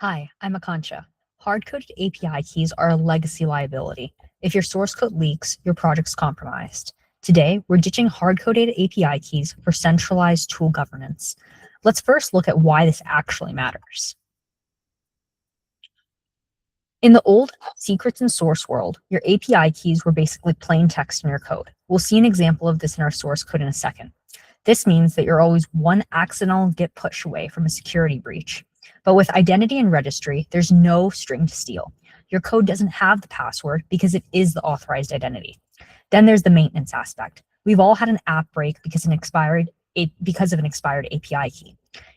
Hi, I'm Akansha. Hard-coded API keys are a legacy liability. If your source code leaks, your project's compromised. Today, we're ditching hard-coded API keys for centralized tool governance. Let's first look at why this actually matters. In the old secrets and source world, your API keys were basically plain text in your code. We'll see an example of this in our source code in a second. This means that you're always one accidental git push away from a security breach. But with identity and registry, there's no string to steal. Your code doesn't have the password because it is the authorized identity. Then there's the maintenance aspect. We've all had an app break because of an expired API key.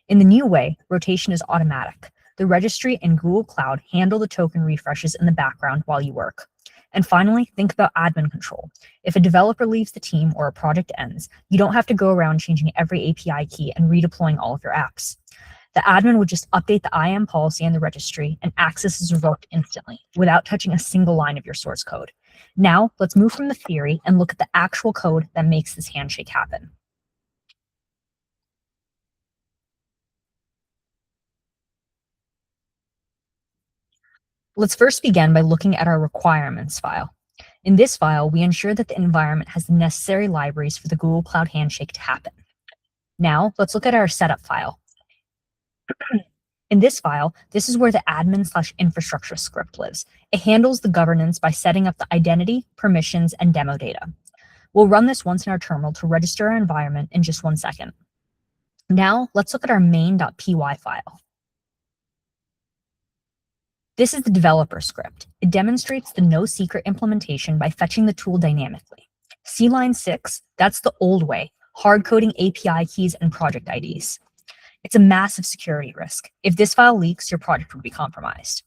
In the new way, rotation is automatic. The registry and Google Cloud handle the token refreshes in the background while you work. And finally, think about admin control. If a developer leaves the team or a project ends, you don't have to go around changing every API key and redeploying all of your apps. The admin would just update the IAM policy in the registry and access is revoked instantly without touching a single line of your source code. Now, let's move from the theory and look at the actual code that makes this handshake happen. Let's first begin by looking at our requirements file. In this file, we ensure that the environment has the necessary libraries for the Google Cloud handshake to happen. Now, let's look at our setup file. In this file, this is where the admin/infrastructure script lives. It handles the governance by setting up the identity, permissions, and demo data. We'll run this once in our terminal to register our environment in just 1 second. Now, let's look at our main.py file. This is the developer script. It demonstrates the no-secret implementation by fetching the tool dynamically. See line 6, that's the old way, hard-coding API keys and project IDs. It's a massive security risk. If this file leaks, your project would be compromised.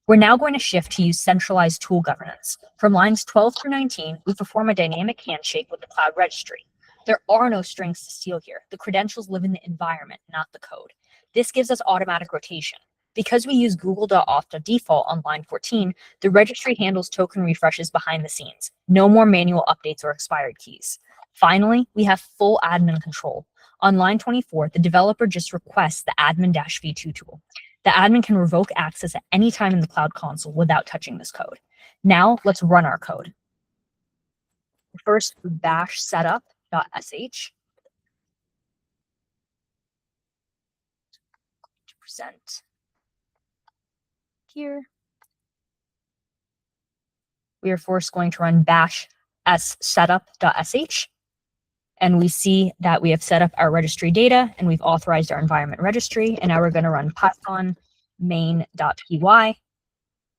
We're now going to shift to use centralized tool governance. From lines 12 through 19, we perform a dynamic handshake with the Cloud Registry. There are no strings to steal here. The credentials live in the environment, not the code. This gives us automatic rotation. Because we use google.auth default on line 14, the registry handles token refreshes behind the scenes. No more manual updates or expired keys. Finally, we have full admin control. On line 24, the developer just requests the admin-v2 tool. The admin can revoke access at any time in the Cloud Console without touching this code. Now, let's run our code. First, bash setup.sh. Present here. We are first going to run bash setup.sh. And we see that we have set up our registry data and we've authorized our environment registry. And now we're going to run python main.py.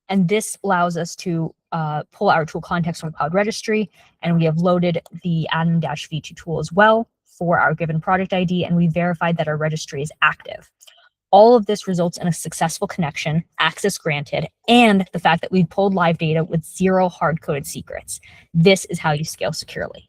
And this allows us to pull our tool context from Cloud Registry. And we have loaded the admin-v2 tool as well for our given project ID. And we verified that our registry is active. All of this results in a successful connection, access granted, and the fact that we pulled live data with 0 hard-coded secrets. This is how you scale securely.